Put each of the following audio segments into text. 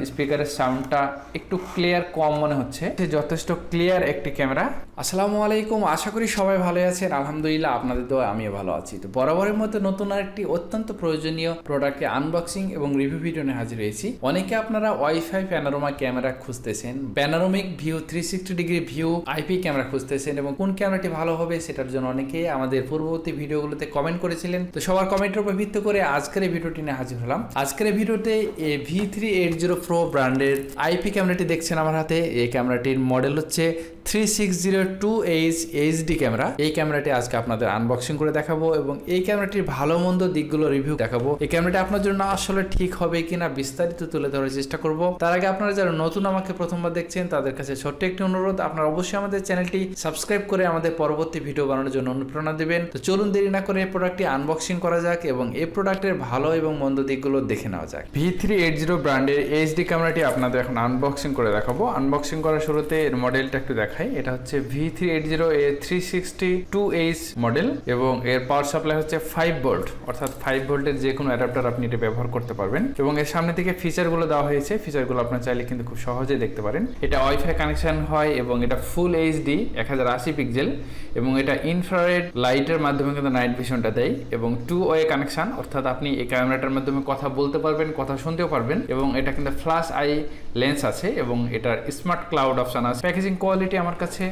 স্পিকারের সাউন্ডটা একটু ক্লিয়ার কম মনে হচ্ছে। যথেষ্ট ক্লিয়ার একটি ক্যামেরা। আসসালামু আলাইকুম, আশা করি সবাই ভালো আছেন। আলহামদুলিল্লাহ, আপনাদের দোয়া আমিও ভালো আছি। তো বরাবরের মতো নতুন আরেকটি অত্যন্ত প্রয়োজনীয় প্রোডাক্টে আনবক্সিং এবং রিভিউ ভিডিও নিয়ে হাজির হয়েছি। অনেকে আপনারা ওয়াইফাই প্যানোরামা ক্যামেরা খুঁজতেছেন, panoramic view 360 degree view IP camera খুঁজতেছেন এবং কোন ক্যামেরাটি ভালো হবে সেটার জন্য অনেকে আমাদের পূর্ববর্তী ভিডিওগুলোতে কমেন্ট করেছিলেন। তো সবার কমেন্টের উপর ভিত্তি করে আজকের এই ভিডিওটি নিয়ে হাজির হলাম। আজকের এই ভিডিওতে v380 প্রো ব্র্যান্ডের আইপি ক্যামেরাটি দেখছেন আমার হাতে। এই ক্যামেরাটির মডেল হচ্ছে 3602H HD ক্যামেরা। এই ক্যামেরাটি আজকে আপনাদের আনবক্সিং করে দেখাবো এবং এই ক্যামেরাটির ভালো মন্দ দিকগুলো রিভিউ দেখাবো। এই ক্যামেরাটি আপনার জন্য আসলে ঠিক হবে কিনা বিস্তারিত তুলে ধরার চেষ্টা করব। তার আগে আপনারা যারা নতুন আমাকে প্রথমবার দেখছেন তাদের কাছে ছোট্ট একটি অনুরোধ, আপনারা অবশ্যই আমাদের চ্যানেলটি সাবস্ক্রাইব করে আমাদের পরবর্তী ভিডিও বানানোর জন্য অনুপ্রেরণা দেবেন। তো চলুন দেরি না করে এই প্রোডাক্টটি আনবক্সিং করা যাক এবং এই প্রোডাক্টের ভালো এবং মন্দ দিকগুলো দেখে নেওয়া যাক। v380 ব্র্যান্ডের HD ক্যামেরাটি আপনাদের এখন আনবক্সিং করে দেখাবো। আনবক্সিং করার শুরুতে এর মডেলটা একটু দেখাই। এটা হচ্ছে v380 এর 362H মডেল এবং এর পাওয়ার সাপ্লাই হচ্ছে 5 ভোল্ট, অর্থাৎ 5 ভোল্টের যে কোনো অ্যাডাপ্টার আপনি এটা ব্যবহার করতে পারবেন। এবং এর সামনে থেকে ফিচারগুলো দেওয়া হয়েছে, ফিচারগুলো আপনারা চাইলে কিন্তু খুব সহজে দেখতে পারেন। এটা ওয়াইফাই কানেকশন হয় এবং এটা ফুল HD 1080 পিক্সেল এবং এটা ইনফ্রারেড লাইটের মাধ্যমে কিন্তু নাইট ভিশনটা দেয় এবং 2 ওয়ে কানেকশন, অর্থাৎ আপনি এই ক্যামেরাটার মাধ্যমে কথা বলতে পারবেন, কথা শুনতেও পারবেন এবং এটা কিন্তু ফ্ল্যাশ আই লেন্স আছে এবং এটার স্মার্ট ক্লাউড অপশন আছে। প্যাকেজিং কোয়ালিটি আমার কাছে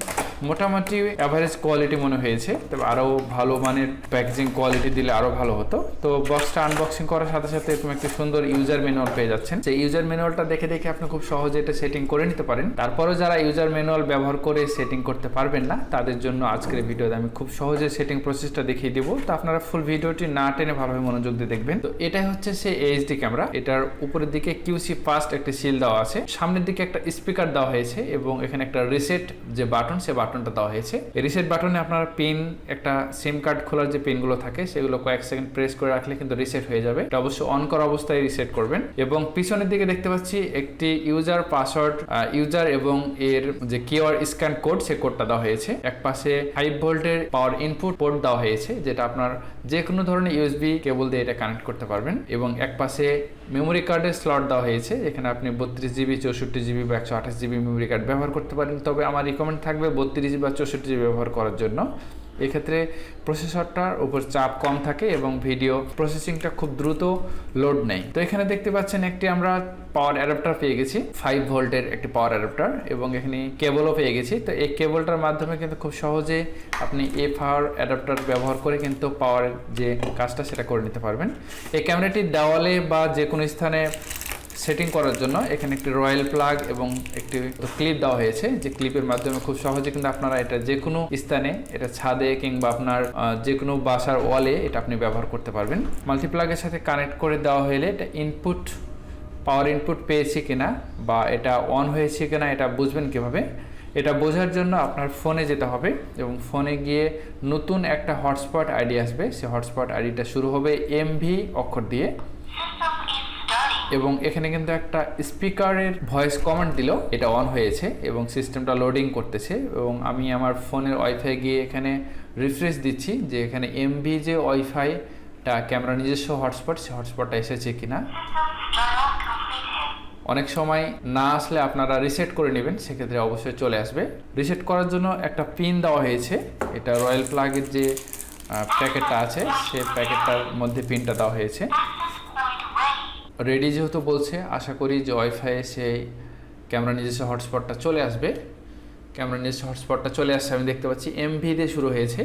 মোটামুটি অ্যাভারেজ কোয়ালিটি মনে হয়েছে, তবে আরও ভালো মানের প্যাকেজিং কোয়ালিটি দিলে আরও ভালো হতো। তো বক্সটা আনবক্সিং করার সাথে সাথে এরকম একটি সুন্দর ইউজার ম্যানুয়াল পেয়ে যাচ্ছেন। সেই ইউজার ম্যানুয়ালটা দেখে দেখে আপনি খুব সহজে এটা সেটিং করে নিতে পারেন। তারপরেও যারা ইউজার ম্যানুয়াল ব্যবহার করে সেটিং করতে পারবেন না, তাদের জন্য আজকের ভিডিওতে আমি খুব সহজে সেটিং প্রসেসটা দেখিয়ে দিব। তো আপনারা ফুল ভিডিওটি না টেনে ভালোভাবে মনোযোগ দিয়ে দেখবেন। তো এটাই হচ্ছে সেই HD ক্যামেরা। এটার উপরের দিকে QC ফাস্ট একটা সিল দেওয়া আছে, সামনের দিকে একটা স্পিকার দেওয়া হয়েছে এবং এখানে একটা রিসেট যে বাটন, সে বাটনটা দেওয়া হয়েছে। এই রিসেট বাটনে আপনার পিন, একটা সিম কার্ড খোলার যে পিনগুলো থাকে সেগুলো কয়েক সেকেন্ড প্রেস করে রাখলে কিন্তু রিসেট হয়ে যাবে। এটা অবশ্যই অন করা অবস্থায় রিসেট করবেন। এবং পিছনের দিকে দেখতে পাচ্ছি একটি ইউজার পাসওয়ার্ড, ইউজার এবং এর যে কিউআর স্ক্যান কোড, সে কোডটা দেওয়া হয়েছে। এক পাশে 5 ভোল্টের পাওয়ার ইনপুট পোর্ট দেওয়া হয়েছে, যেটা আপনার যে কোনো ধরনের USB কেবল দিয়ে এটা কানেক্ট করতে পারবেন। এবং এক পাশে মেমোরি কার্ডের স্লট দেওয়া হয়েছে, এখানে আপনি 32GB, 64GB বা 128GB মেমোরি কার্ড ব্যবহার করতে পারেন। তবে আমার রিকমেন্ড থাকবে 32GB বা 64GB ব্যবহার করার জন্য। এক্ষেত্রে প্রসেসরটার উপর চাপ কম থাকে এবং ভিডিও প্রসেসিংটা খুব দ্রুত লোড নেয়। তো এখানে দেখতে পাচ্ছেন একটি আমরা পাওয়ার অ্যাডাপ্টার পেয়ে গেছি, 5 ভোল্টের একটি পাওয়ার অ্যাডাপ্টার এবং এখানে কেবলও পেয়ে গেছি। তো এই কেবলটার মাধ্যমে কিন্তু খুব সহজে আপনি এই পাওয়ার অ্যাডাপ্টার ব্যবহার করে কিন্তু পাওয়ারের যে কাজটা সেটা করে নিতে পারবেন। এই ক্যামেরাটির দেওয়ালে বা যে কোনো স্থানে সেটিং করার জন্য এখানে একটি রয়্যাল প্লাগ এবং একটি ক্লিপ দেওয়া হয়েছে, যে ক্লিপের মাধ্যমে খুব সহজে কিন্তু আপনারা এটা যে কোনো স্থানে, এটা ছাদে কিংবা আপনার যে কোনো বাসার ওয়ালে এটা আপনি ব্যবহার করতে পারবেন। মাল্টিপ্লাগের সাথে কানেক্ট করে দেওয়া হলে এটা ইনপুট, পাওয়ার ইনপুট পেয়েছে কিনা বা এটা অন হয়েছে কিনা এটা বুঝবেন কিভাবে। এটা বোঝার জন্য আপনার ফোনে যেতে হবে এবং ফোনে গিয়ে নতুন একটা হটস্পট আইডি আসবে। সেই হটস্পট আইডিটা শুরু হবে MV অক্ষর দিয়ে এবং এখানে কিন্তু একটা স্পিকারের ভয়েস কমান্ড দিল, এটা অন হয়েছে এবং সিস্টেমটা লোডিং করতেছে। এবং আমি আমার ফোনের ওয়াইফাই গিয়ে এখানে রিফ্রেশ দিচ্ছি যে এখানে MV যে ওয়াইফাইটা ক্যামেরা নিজস্ব হটস্পট, সেই হটস্পটটা এসেছে কিনা। অনেক সময় না আসলে আপনারা রিসেট করে নেবেন, সেক্ষেত্রে অবশ্যই চলে আসবে। রিসেট করার জন্য একটা পিন দেওয়া হয়েছে, এটা রয়্যাল প্লাগের যে প্যাকেটটা আছে সেই প্যাকেটটার মধ্যে পিনটা দেওয়া হয়েছে। রেডি যেহেতু বলছে, আশা করি যে ওয়াইফাই সেই ক্যামেরা নিজস্ব হটস্পটটা চলে আসবে। ক্যামেরা নিজস্ব হটস্পটটা চলে আসছে, আমি দেখতে পাচ্ছি MV দিয়ে শুরু হয়েছে।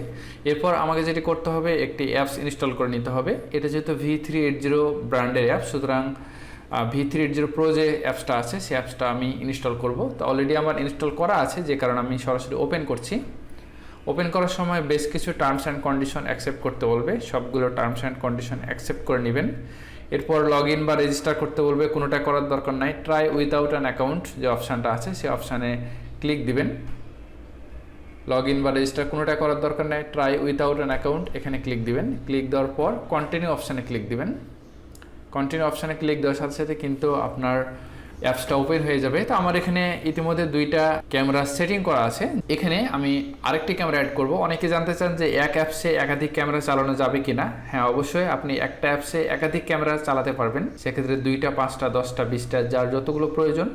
এরপর আমাকে যেটি করতে হবে, একটি অ্যাপস ইনস্টল করে নিতে হবে। এটা যেহেতু v380 ব্র্যান্ডের অ্যাপ, সুতরাং v380 প্রো যে অ্যাপসটা আছে সেই অ্যাপসটা আমি ইনস্টল করব। তো অলরেডি আমার ইনস্টল করা আছে, যে কারণে আমি সরাসরি ওপেন করছি। ওপেন করার সময় বেশ কিছু টার্মস অ্যান্ড কন্ডিশন অ্যাকসেপ্ট করতে বলবে, সবগুলো টার্মস অ্যান্ড কন্ডিশন অ্যাকসেপ্ট করে নেবেন। এরপর লগ ইন বা রেজিস্টার করতে বলবে, কোনোটা করার দরকার নাই। ট্রাই উইথাউট অ্যান অ্যাকাউন্ট যে অপশানটা আছে সেই অপশানে ক্লিক দিবেন। লগ ইন বা রেজিস্টার কোনোটা করার দরকার নাই, ট্রাই উইথাউট অ্যান অ্যাকাউন্ট এখানে ক্লিক দিবেন। ক্লিক দেওয়ার পর কন্টিনিউ অপশানে ক্লিক দিবেন। কন্টিনিউ অপশানে ক্লিক দেওয়ার সাথে সাথে কিন্তু আপনার অ্যাপসটা ওপেন হয়ে যাবে। তো আমার এখানে ইতিমধ্যে দুইটা ক্যামেরা সেটিং করা আছে। এখানে আমি আরেকটি ক্যামেরা অ্যাড করব। অনেকে জানতে চান যে এক অ্যাপসে একাধিক ক্যামেরা চালানো যাবে কিনা। হ্যাঁ, অবশ্যই আপনি একটা অ্যাপসে একাধিক ক্যামেরা চালাতে পারবেন। সেক্ষেত্রে 2টা 5টা 10টা 20টা যার যতগুলো প্রয়োজন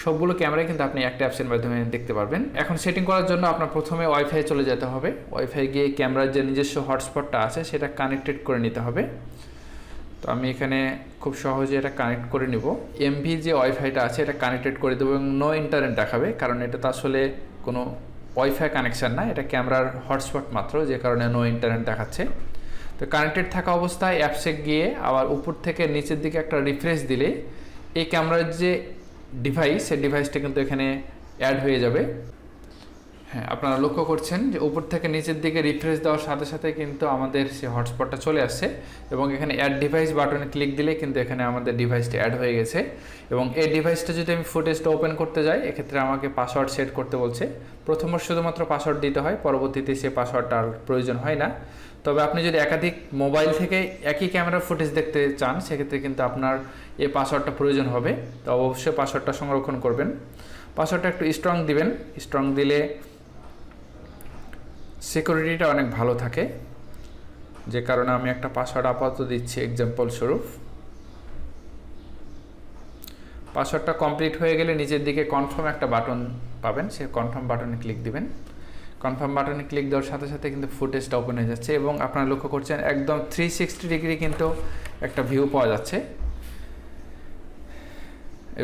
সবগুলো ক্যামেরাই কিন্তু আপনি একটা অ্যাপসের মাধ্যমে দেখতে পারবেন। এখন সেটিং করার জন্য আপনার প্রথমে ওয়াইফাই চলে যেতে হবে। ওয়াইফাই গিয়ে ক্যামেরার যে নিজস্ব হটস্পটটা আছে সেটা কানেক্টেড করে নিতে হবে। তো আমি এখানে খুব সহজে এটা কানেক্ট করে নিব। এমভি যে ওয়াইফাইটা আছে এটা কানেক্টেড করে দেবো এবং নো ইন্টারনেট দেখাবে, কারণ এটা তো আসলে কোনো ওয়াইফাই কানেকশান না, এটা ক্যামেরার হটস্পট মাত্র, যে কারণে নো ইন্টারনেট দেখাচ্ছে। তো কানেক্টেড থাকা অবস্থায় অ্যাপসে গিয়ে আবার উপর থেকে নিচের দিকে একটা রিফ্রেশ দিলে এই ক্যামেরার যে ডিভাইস, সেই ডিভাইসটা কিন্তু এখানে অ্যাড হয়ে যাবে। হ্যাঁ, আপনারা লক্ষ্য করছেন যে উপর থেকে নিচের দিকে রিফ্রেশ দেওয়ার সাথে সাথে কিন্তু আমাদের সেই হটস্পটটা চলে আসছে এবং এখানে অ্যাড ডিভাইস বাটনে ক্লিক দিলে কিন্তু এখানে আমাদের ডিভাইসটা অ্যাড হয়ে গেছে। এবং এই ডিভাইসটা যদি আমি ফুটেজটা ওপেন করতে যাই, এক্ষেত্রে আমাকে পাসওয়ার্ড সেট করতে বলছে। প্রথমে শুধুমাত্র পাসওয়ার্ড দিতে হয়, পরবর্তীতে সে পাসওয়ার্ডটা আর প্রয়োজন হয় না। তবে আপনি যদি একাধিক মোবাইল থেকে একই ক্যামেরার ফুটেজ দেখতে চান, সেক্ষেত্রে কিন্তু আপনার এই পাসওয়ার্ডটা প্রয়োজন হবে। তো অবশ্যই পাসওয়ার্ডটা সংরক্ষণ করবেন। পাসওয়ার্ডটা একটু স্ট্রং দিবেন, স্ট্রং দিলে সিকিউরিটিটা অনেক ভালো থাকে, যে কারণে আমি একটা পাসওয়ার্ড আপাতত দিচ্ছি এক্সাম্পল স্বরূপ। পাসওয়ার্ডটা কমপ্লিট হয়ে গেলে নিচের দিকে কনফার্ম একটা বাটন পাবেন, সেই কনফার্ম বাটনে ক্লিক দিবেন। কনফার্ম বাটনে ক্লিক দেওয়ার সাথে সাথে কিন্তু ফুটেজটা ওপেন হয়ে যাচ্ছে এবং আপনারা লক্ষ্য করছেন একদম 360 ডিগ্রি কিন্তু একটা ভিউ পাওয়া যাচ্ছে।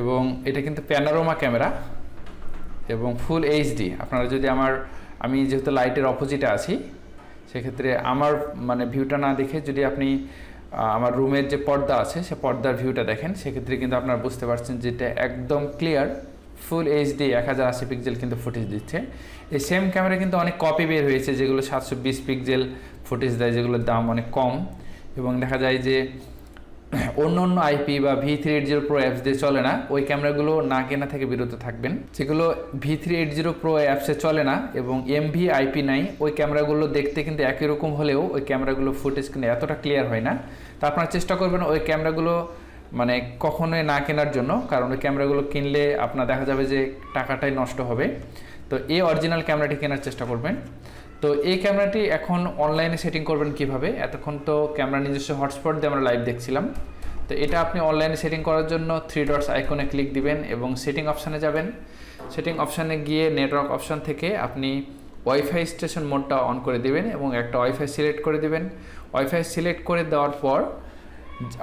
এবং এটা কিন্তু প্যানোরামা ক্যামেরা এবং ফুল এইচডি। আপনারা যদি আমি যেহেতু লাইটের অপোজিটে আছি, সেক্ষেত্রে আমার মানে ভিউটা না দেখে যদি আপনি আমার রুমের যে পর্দা আছে সে পর্দার ভিউটা দেখেন, সেক্ষেত্রে কিন্তু আপনারা বুঝতে পারছেন যে এটা একদম ক্লিয়ার ফুল এইচডি 1080 পিক্সেল কিন্তু ফুটেজ দিচ্ছে। এই সেম ক্যামেরা কিন্তু অনেক কপি বের হয়েছে যেগুলো 720 পিক্সেল ফুটেজ দেয়, যেগুলোর দাম অনেক কম এবং দেখা যায় যে অন্য অন্য আইপি বা v380 প্রো অ্যাপস দিয়ে চলে না। ওই ক্যামেরাগুলো না কেনা থেকে বিরত থাকবেন। যেগুলো v380 প্রো অ্যাপসে চলে না এবং এমভি আইপি নাই, ওই ক্যামেরাগুলো দেখতে কিন্তু একই রকম হলেও ওই ক্যামেরাগুলো ফুটেজ কিন্তু এতটা ক্লিয়ার হয় না। তো আপনারা চেষ্টা করবেন ওই ক্যামেরাগুলো মানে কখনোই না কেনার জন্য, কারণ ওই ক্যামেরাগুলো কিনলে আপনার দেখা যাবে যে টাকাটাই নষ্ট হবে। তো এই অরিজিনাল ক্যামেরাটি কেনার চেষ্টা করবেন। তো এই ক্যামেরাটি এখন অনলাইনে সেটিং করবেন কিভাবে? এতক্ষণ তো ক্যামেরা নিজস্ব হটস্পট দিয়ে আমরা লাইভ দেখছিলাম। তো এটা আপনি অনলাইনে সেটিং করার জন্য 3 ডটস আইকনে ক্লিক দিবেন এবং সেটিং অপশানে যাবেন। সেটিং অপশানে গিয়ে নেটওয়ার্ক অপশান থেকে আপনি ওয়াইফাই স্টেশন মোডটা অন করে দিবেন এবং একটা ওয়াইফাই সিলেক্ট করে দিবেন। ওয়াইফাই সিলেক্ট করে দেওয়ার পর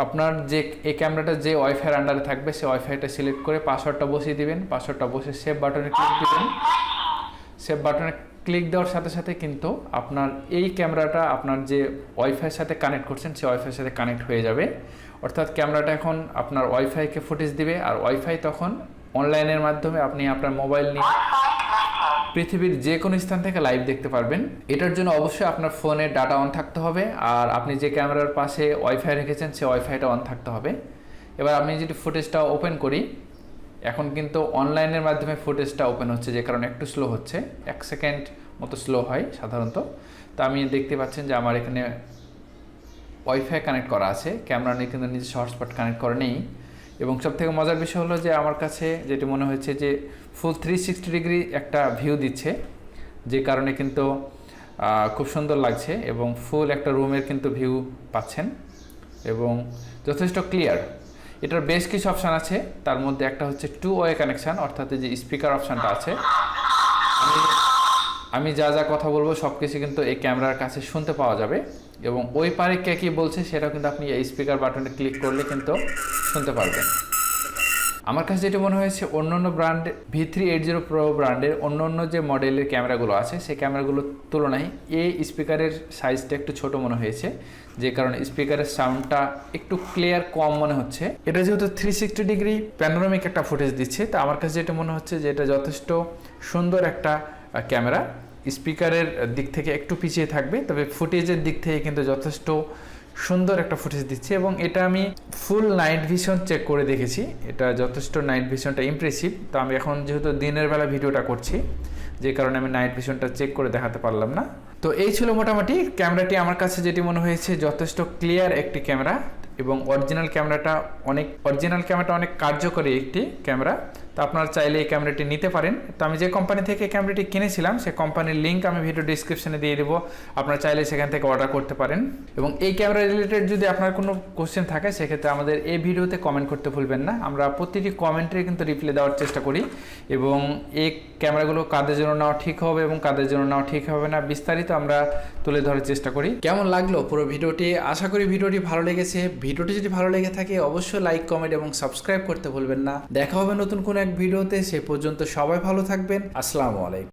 আপনার যে এই ক্যামেরাটা যে ওয়াইফাইয়ের আন্ডারে থাকবে সে ওয়াইফাইটা সিলেক্ট করে পাসওয়ার্ডটা বসিয়ে দিবেন। পাসওয়ার্ডটা বসে সেভ বাটনে ক্লিক দিবেন। সেভ বাটনে ক্লিক দেওয়ার সাথে সাথে কিন্তু আপনার এই ক্যামেরাটা আপনার যে ওয়াইফাইয়ের সাথে কানেক্ট করছেন সেই ওয়াইফাইয়ের সাথে কানেক্ট হয়ে যাবে। অর্থাৎ ক্যামেরাটা এখন আপনার ওয়াইফাইকে ফুটেজ দিবে আর ওয়াইফাই তখন অনলাইনের মাধ্যমে আপনি আপনার মোবাইল নিয়ে পৃথিবীর যে কোনো স্থান থেকে লাইভ দেখতে পারবেন। এটার জন্য অবশ্যই আপনার ফোনে ডাটা অন থাকতে হবে আর আপনি যে ক্যামেরার পাশে ওয়াইফাই রেখেছেন সেই ওয়াইফাইটা অন থাকতে হবে। এবার আমি যদি ফুটেজটা ওপেন করি, এখন কিন্তু অনলাইনের মাধ্যমে ফুটেজটা ওপেন হচ্ছে, যে কারণে একটু স্লো হচ্ছে, 1 সেকেন্ড মতো স্লো হয় সাধারণত। তো আমি দেখতে পাচ্ছেন যে আমার এখানে ওয়াইফাই কানেক্ট করা আছে, ক্যামেরা নিয়ে কিন্তু নিজস্ব হটস্পট কানেক্ট করা নেই। এবং সবথেকে মজার বিষয় হলো যে আমার কাছে যেটি মনে হয়েছে যে ফুল 360 ডিগ্রি একটা ভিউ দিচ্ছে, যে কারণে কিন্তু খুব সুন্দর লাগছে এবং ফুল একটা রুমের কিন্তু ভিউ পাচ্ছেন এবং যথেষ্ট ক্লিয়ার। এটার বেশ কিছু অপশান আছে, তার মধ্যে একটা হচ্ছে 2 ওয়ে কানেকশান, অর্থাৎ যে স্পিকার অপশানটা আছে, আমি যা যা কথা বলবো সব কিছু কিন্তু এই ক্যামেরার কাছে শুনতে পাওয়া যাবে এবং ওই পারে কে কী বলছে সেটাও কিন্তু আপনি এই স্পিকার বাটনে ক্লিক করলে কিন্তু শুনতে পারবেন। আমার কাছে যেটা মনে হয়েছে অন্য ব্র্যান্ড v380 প্রো ব্র্যান্ডের অন্য যে মডেলের ক্যামেরাগুলো আছে সেই ক্যামেরাগুলোর তুলনায় এই স্পিকারের সাইজটা একটু ছোট মনে হয়েছে, যে কারণে স্পিকারের সাউন্ডটা একটু ক্লিয়ার কম মনে হচ্ছে। এটা যেহেতু 360 ডিগ্রি প্যানোরামিক একটা ফুটেজ দিচ্ছে, তো আমার কাছে যেটা মনে হচ্ছে যে এটা যথেষ্ট সুন্দর একটা ক্যামেরা। স্পিকারের দিক থেকে একটু পিছিয়ে থাকবে, তবে ফুটেজের দিক থেকে কিন্তু যথেষ্ট সুন্দর একটা ফুটেজ দিচ্ছে এবং এটা আমি ফুল নাইট ভিশন চেক করে দেখেছি, এটা যথেষ্ট নাইট ভিশনটা ইমপ্রেসিভ। তো আমি এখন যেহেতু দিনের বেলা ভিডিওটা করছি, যে কারণে আমি নাইট ভিশনটা চেক করে দেখাতে পারলাম না। তো এই ছিল মোটামুটি ক্যামেরাটি। আমার কাছে যেটি মনে হয়েছে যথেষ্ট ক্লিয়ার একটি ক্যামেরা এবং অরিজিনাল ক্যামেরাটা অনেক কার্যকরী একটি ক্যামেরা। তো আপনারা চাইলে এই ক্যামেরাটি নিতে পারেন। তো আমি যে কোম্পানি থেকে ক্যামেরাটি কিনেছিলাম সেই কোম্পানির লিঙ্ক আমি ভিডিও ডিসক্রিপশনে দিয়ে দেবো, আপনারা চাইলে সেখান থেকে অর্ডার করতে পারেন। এবং এই ক্যামেরা রিলেটেড যদি আপনার কোনো কোশ্চেন থাকে সেক্ষেত্রে আমাদের এই ভিডিওতে কমেন্ট করতে ভুলবেন না, আমরা প্রতিটি কমেন্টে কিন্তু রিপ্লাই দেওয়ার চেষ্টা করি। এবং এই ক্যামেরাগুলো কাদের জন্য নেওয়া ঠিক হবে এবং কাদের জন্য নেওয়া ঠিক হবে না বিস্তারিত আমরা তুলে ধরার চেষ্টা করি। কেমন লাগলো পুরো ভিডিওটি? আশা করি ভিডিওটি ভালো লেগেছে। ভিডিওটি যদি ভালো লেগে থাকে অবশ্যই লাইক, কমেন্ট এবং সাবস্ক্রাইব করতে ভুলবেন না। দেখা হবে নতুন কোনো এক ভিডিওতে, সে পর্যন্ত সবাই ভালো থাকবেন। আসসালামু আলাইকুম।